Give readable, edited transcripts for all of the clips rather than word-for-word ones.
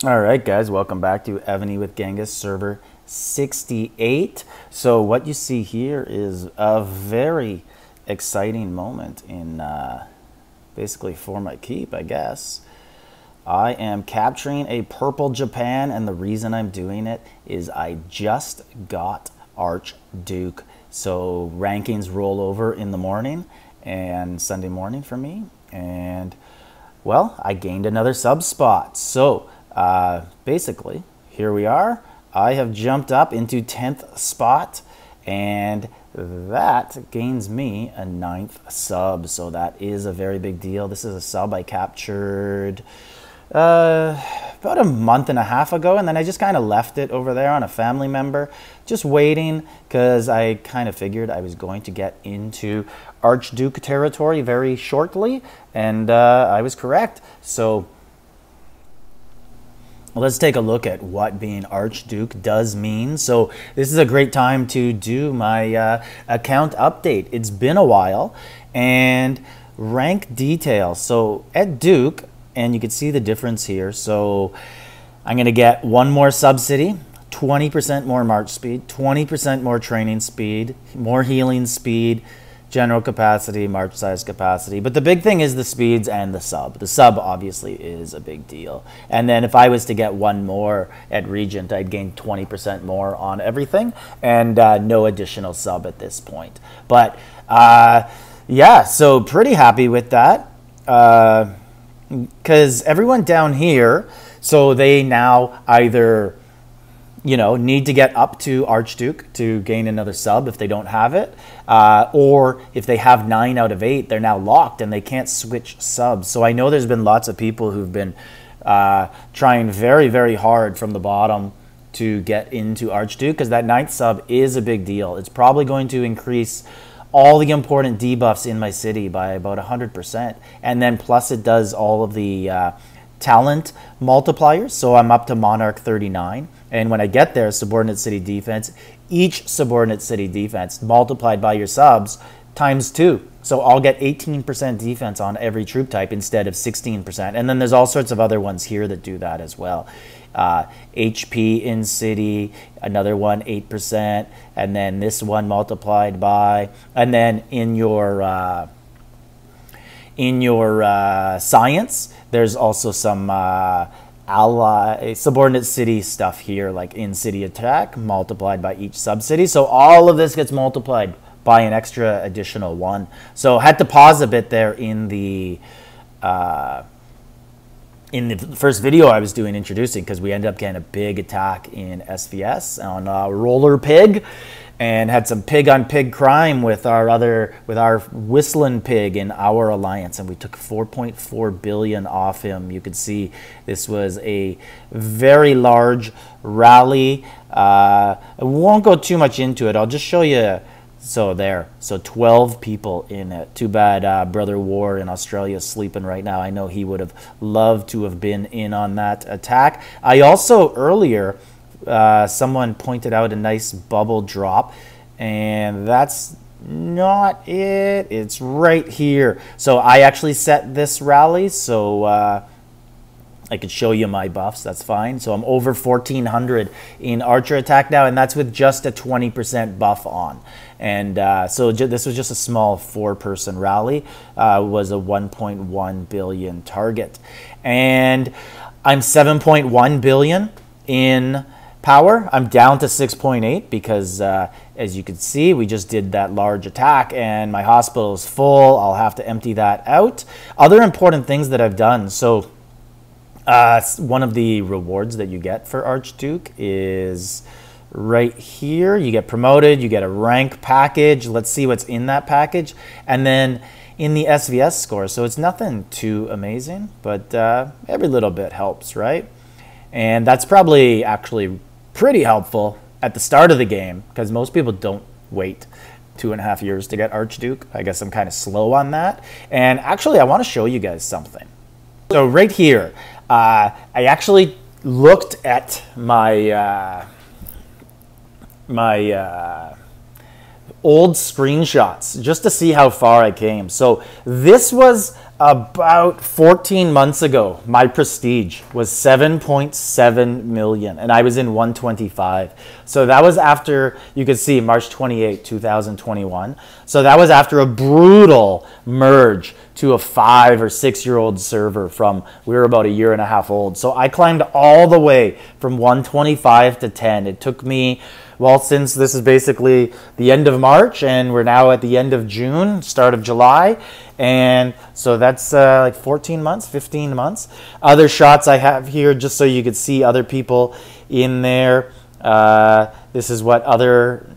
All right, guys, welcome back to Evony with Genghis server 68. So what you see here is a very exciting moment in basically for my keep, I guess. I am capturing a purple Japan, and the reason I'm doing it is I just got Archduke. So rankings roll over in the morning and Sunday morning for me, and well, I gained another sub spot. So basically, here we are. I have jumped up into 10th spot, and that gains me a 9th sub. So that is a very big deal. This is a sub I captured about a month and a half ago, and then I just kind of left it over there on a family member, just waiting, because I kind of figured I was going to get into Archduke territory very shortly, and I was correct. So let's take a look at what being Archduke does mean. So this is a great time to do my account update. It's been a while, and rank details. So at Duke, and you can see the difference here. So I'm going to get one more subsidy, 20% more march speed, 20% more training speed, more healing speed, general capacity, march size capacity. But the big thing is the speeds and the sub. The sub obviously is a big deal. And then if I was to get one more at Regent, I'd gain 20% more on everything, and no additional sub at this point. But yeah, so pretty happy with that. Because everyone down here, so they now either, you know, need to get up to Archduke to gain another sub if they don't have it, or if they have 9 out of 8, they're now locked and they can't switch subs. So I know there's been lots of people who've been trying very, very hard from the bottom to get into Archduke, because that 9th sub is a big deal. It's probably going to increase all the important debuffs in my city by about 100%. And then plus it does all of the talent multipliers. So I'm up to Monarch 39. And when I get there, subordinate city defense, each subordinate city defense multiplied by your subs times 2. So I'll get 18% defense on every troop type instead of 16%. And then there's all sorts of other ones here that do that as well. HP in city, another one 8%, and then this one multiplied by, and then in your science, there's also some ally subordinate city stuff here, like in city attack multiplied by each sub city. So all of this gets multiplied by an extra additional 1. So had to pause a bit there in the first video I was doing introducing, because we ended up getting a big attack in SVS on Roller Pig, and had some pig on pig crime with our Whistling Pig in our alliance, and we took 4.4 billion off him. You could see this was a very large rally. I won't go too much into it. I'll just show you. So there, so 12 people in it. Too bad Brother War in Australia is sleeping right now. I know he would have loved to have been in on that attack. I also, earlier, someone pointed out a nice bubble drop, and that's not it. It's right here. So I actually set this rally, so I could show you my buffs, that's fine. So I'm over 1400 in archer attack now, and that's with just a 20% buff on. And so this was just a small 4-person rally, was a 1.1 billion target. And I'm 7.1 billion in power. I'm down to 6.8 because, as you can see, we just did that large attack and my hospital is full. I'll have to empty that out. Other important things that I've done. So one of the rewards that you get for Archduke is right here. You get promoted, you get a rank package. Let's see what's in that package. And then in the SVS score, so it's nothing too amazing, but every little bit helps, right? And that's probably actually pretty helpful at the start of the game, because most people don't wait 2.5 years to get Archduke. I guess I'm kind of slow on that. And actually, I want to show you guys something. So right here, I actually looked at my old screenshots just to see how far I came. So this was about 14 months ago. My prestige was 7.7 million and I was in 125. So that was after, you could see, March 28, 2021. So that was after a brutal merge to a 5 or 6 year old server from, we were about a year and a half old. So I climbed all the way from 125 to 10. It took me, well, since this is basically the end of March and we're now at the end of June, start of July. And so that's like 14 months, 15 months. Other shots I have here just so you could see other people in there. This is what other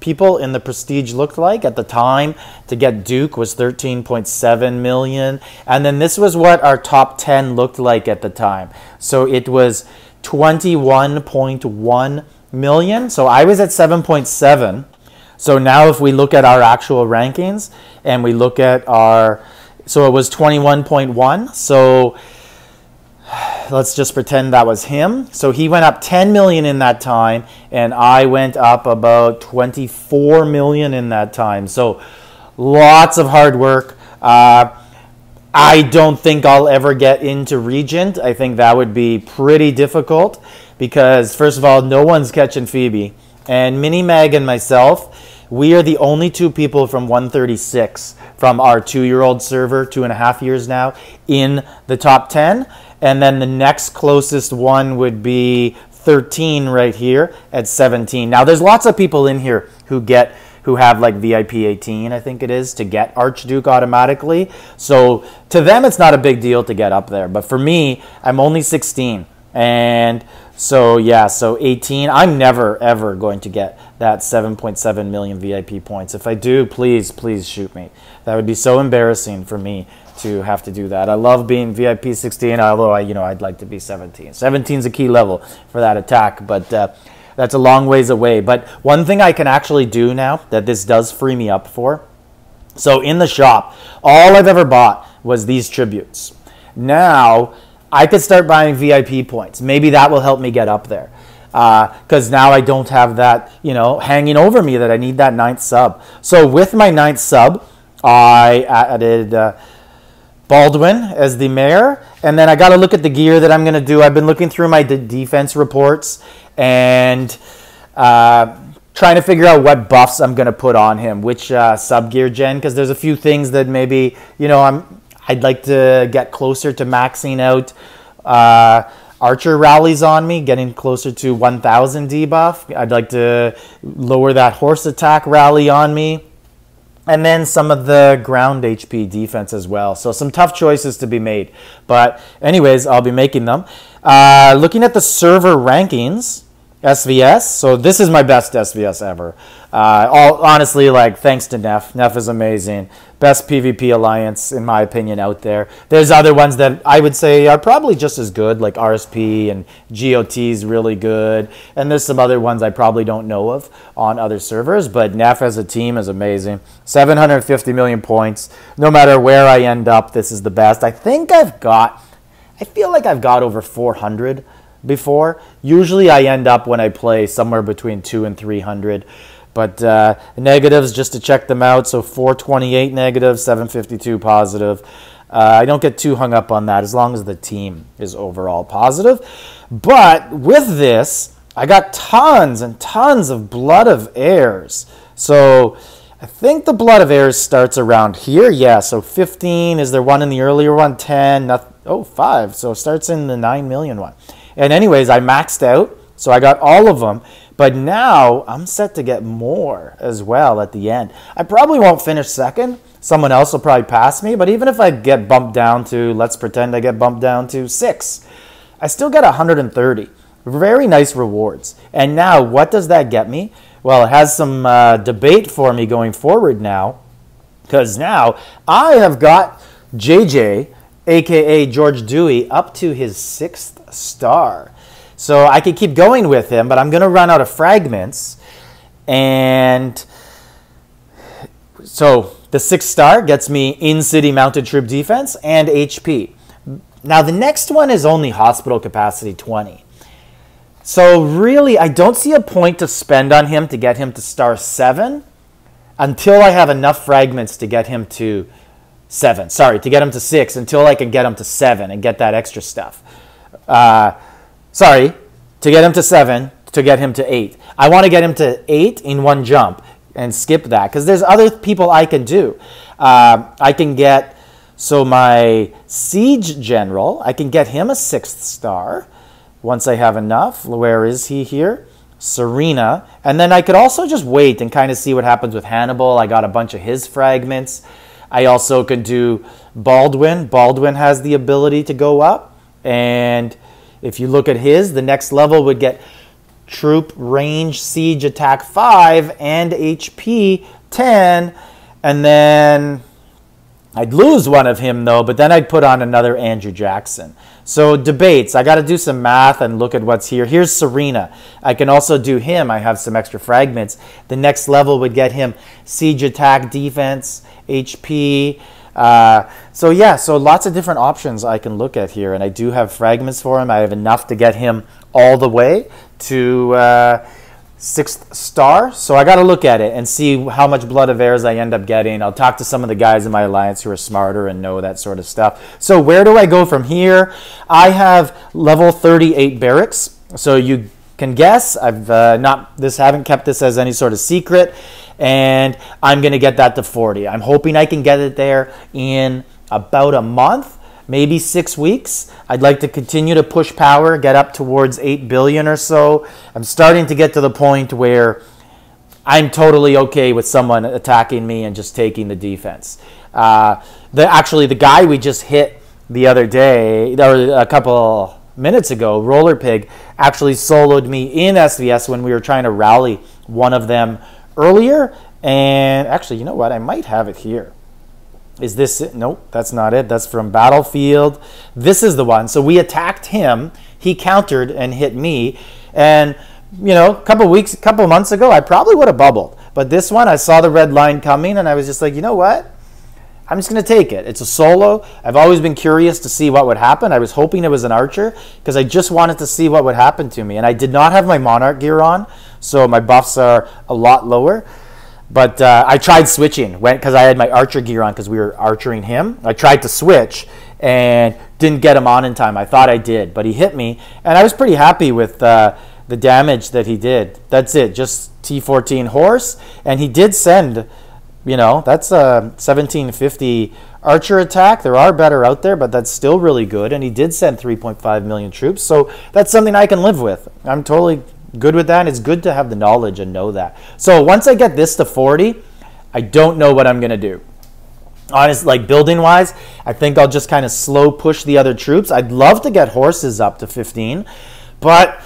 people in the prestige looked like at the time. To get Duke was 13.7 million. And then this was what our top 10 looked like at the time. So it was 21.1 million. So I was at 7.7. So now if we look at our actual rankings and we look at our, so it was 21.1. So let's just pretend that was him. So he went up 10 million in that time and I went up about 24 million in that time. So lots of hard work. I don't think I'll ever get into Regent. I think that would be pretty difficult because first of all, no one's catching Phoebe. And Mini Mag and myself, we are the only two people from 136 from our 2-year-old server, 2.5 years now, in the top 10. And then the next closest one would be 13 right here at 17. Now there's lots of people in here who have like VIP 18, I think it is, to get Archduke automatically. So to them, it's not a big deal to get up there. But for me, I'm only 16. And so, yeah, so 18. I'm never, ever going to get that 7.7 million VIP points. If I do, please, please shoot me. That would be so embarrassing for me to have to do that. I love being VIP 16, although I'd like to be 17. 17 is a key level for that attack, but that's a long ways away. But one thing I can actually do now that this does free me up for, so in the shop, all I've ever bought was these tributes. Now, I could start buying VIP points. Maybe that will help me get up there. Because now I don't have that, hanging over me that I need that 9th sub. So with my 9th sub, I added Baldwin as the mayor. And then I got to look at the gear that I'm going to do. I've been looking through my defense reports and trying to figure out what buffs I'm going to put on him, which sub gear gen, because there's a few things that maybe, I'd like to get closer to maxing out Archer rallies on me, getting closer to 1000 debuff. I'd like to lower that horse attack rally on me. And then some of the ground HP defense as well. So some tough choices to be made. But anyways, I'll be making them. Looking at the server rankings, SVS. So this is my best SVS ever. Honestly, thanks to Neff. Neff is amazing. Best PvP alliance, in my opinion, out there. There's other ones that I would say are probably just as good, like RSP and GOT is really good. And there's some other ones I probably don't know of on other servers. But Neff as a team is amazing. 750 million points. No matter where I end up, this is the best. I feel like I've got over 400 before. Usually I end up when I play somewhere between 200 and 300. But negatives, just to check them out. So 428 negative, 752 positive. I don't get too hung up on that as long as the team is overall positive. But with this, I got tons and tons of Blood of Heirs. So I think the Blood of Heirs starts around here. Yeah, so 15. Is there one in the earlier one? 10. 5. So it starts in the 9 million one. And anyways, I maxed out. So I got all of them. But now I'm set to get more as well at the end. I probably won't finish second. Someone else will probably pass me. But even if I get bumped down to, let's pretend I get bumped down to 6, I still get 130. Very nice rewards. And now what does that get me? Well, it has some debate for me going forward now. Because now I have got JJ, a.k.a. George Dewey, up to his 6th star. So I could keep going with him, but I'm going to run out of fragments. And so the 6th star gets me in-city mounted troop defense and HP. Now the next one is only hospital capacity 20. So really, I don't see a point to spend on him to get him to star 7. until I have enough fragments to get him to 7. Sorry, to get him to 6, until I can get him to 7 and get that extra stuff. Sorry, to get him to 7, to get him to 8. I want to get him to 8 in one jump and skip that, because there's other people I can do. I can get, so my Siege General, I can get him a 6th star once I have enough. Where is he here? Serena. And then I could also just wait and kind of see what happens with Hannibal. I got a bunch of his fragments. I also could do Baldwin. Baldwin has the ability to go up. And if you look at his, the next level would get Troop Range Siege Attack 5 and HP 10. And then I'd lose one of him, though, but then I'd put on another Andrew Jackson. So debates. I got to do some math and look at what's here. Here's Serena. I can also do him. I have some extra fragments. The next level would get him Siege Attack, Defense, HP. So yeah, so lots of different options I can look at here. And I do have fragments for him. I have enough to get him all the way to 6th star. So I got to look at it and see how much Blood of Heirs I end up getting. I'll talk to some of the guys in my alliance who are smarter and know that sort of stuff. So where do I go from here? I have level 38 barracks. So you can guess. I've haven't kept this as any sort of secret, and I'm going to get that to 40. I'm hoping I can get it there in about a month. Maybe 6 weeks. I'd like to continue to push power, get up towards 8 billion or so. I'm starting to get to the point where I'm totally okay with someone attacking me and just taking the defense. Actually, the guy we just hit the other day, or a couple minutes ago, Roller Pig, actually soloed me in SVS when we were trying to rally one of them earlier. And actually, you know what? I might have it here. Is this it? Nope, that's not it. That's from Battlefield. This is the one. So we attacked him. He countered and hit me. And, you know, a couple months ago, I probably would have bubbled. But this one, I saw the red line coming, and I was just like, you know what? I'm just going to take it. It's a solo. I've always been curious to see what would happen. I was hoping it was an archer because I just wanted to see what would happen to me. And I did not have my Monarch gear on, so my buffs are a lot lower. But I tried switching because I had my archer gear on because we were archering him. I tried to switch and didn't get him on in time. I thought I did, but he hit me. And I was pretty happy with the damage that he did. That's it, just T14 horse. And he did send, you know, that's a 1750 archer attack. There are better out there, but that's still really good. And he did send 3.5 million troops. So that's something I can live with. I'm totally good with that. It's good to have the knowledge and know that. So once I get this to 40, I don't know what I'm going to do. Honestly, like building wise, I think I'll just kind of slow push the other troops. I'd love to get horses up to 15, but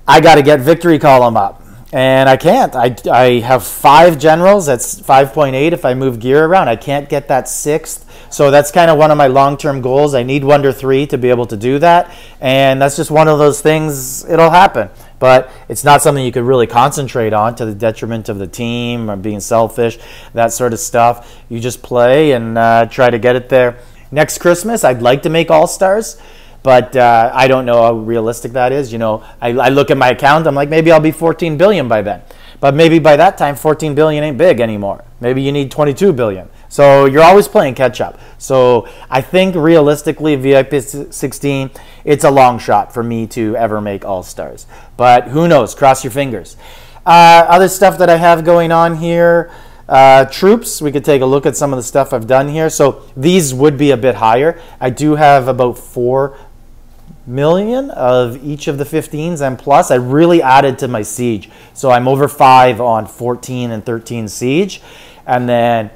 I got to get victory column up. And I can't. I have 5 generals. That's 5.8 if I move gear around. I can't get that 6th. So that's kind of one of my long-term goals. I need Wonder 3 to be able to do that. And that's just one of those things. It'll happen. But it's not something you could really concentrate on to the detriment of the team or being selfish, that sort of stuff. You just play and try to get it there. Next Christmas, I'd like to make All-Stars. But I don't know how realistic that is. You know, I look at my account, I'm like, maybe I'll be 14 billion by then. But maybe by that time, 14 billion ain't big anymore. Maybe you need 22 billion. So you're always playing catch up. So I think realistically, VIP 16, it's a long shot for me to ever make All-Stars. But who knows? Cross your fingers. Other stuff that I have going on here. Troops, we could take a look at some of the stuff I've done here. So these would be a bit higher. I do have about 4 million of each of the 15s, and plus I really added to my siege. So I'm over 5 on 14 and 13 siege, and then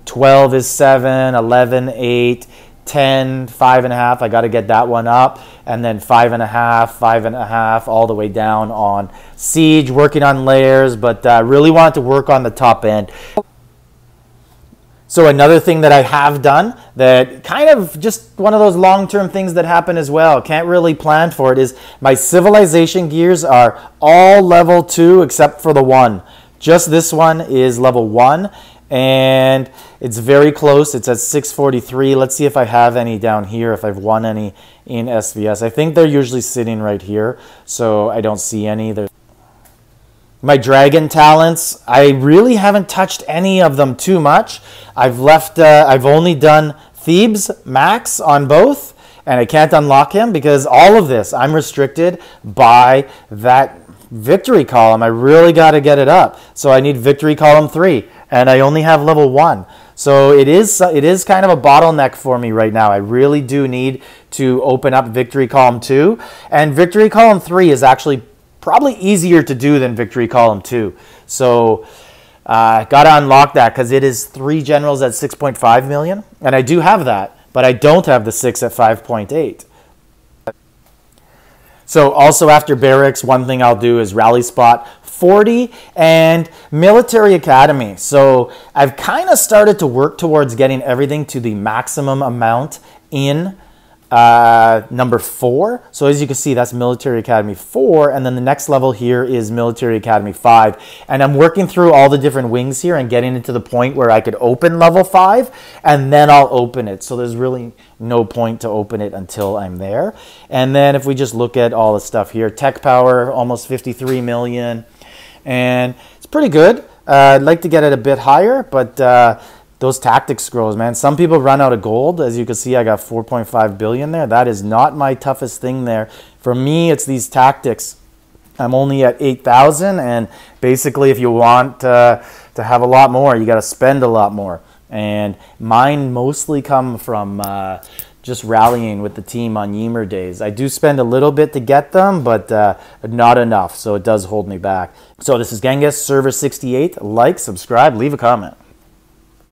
12 is 7, 11, 8, 10, 5.5. I got to get that one up, and then 5.5, 5.5, all the way down on siege, working on layers, but really wanted to work on the top end. So another thing that I have done that kind of just one of those long-term things that happen as well, can't really plan for it, is my civilization gears are all level 2 except for the one. Just this one is level 1, and it's very close. It's at 643. Let's see if I have any down here, if I've won any in SVS. I think they're usually sitting right here, so I don't see any. My dragon talents, I really haven't touched any of them too much. I've only done Thebes max on both, and I can't unlock him because all of this, I'm restricted by that victory column. I really got to get it up. So I need victory column 3, and I only have level 1. So it is kind of a bottleneck for me right now. I really do need to open up victory column 2, and victory column 3 is actually probably easier to do than victory column 2. So got to unlock that because it is 3 generals at 6.5 million, and I do have that, but I don't have the 6 at 5.8. So also after barracks, one thing I'll do is rally spot 40 and military academy. So I've kind of started to work towards getting everything to the maximum amount in number 4. So as you can see, that's military academy 4, and then the next level here is military academy 5, and I'm working through all the different wings here and getting into the point where I could open level 5, and then I'll open it. So there's really no point to open it until I'm there. And then if we just look at all the stuff here, tech power almost 53 million, and it's pretty good. I'd like to get it a bit higher, but those tactics scrolls, man. Some people run out of gold. As you can see, I got 4.5 billion there. That is not my toughest thing there. For me, it's these tactics. I'm only at 8,000, and basically if you want to have a lot more, you got to spend a lot more. And mine mostly come from just rallying with the team on Ymir days. I do spend a little bit to get them, but not enough, so it does hold me back. So this is Genghis, server 68. Like, subscribe, leave a comment.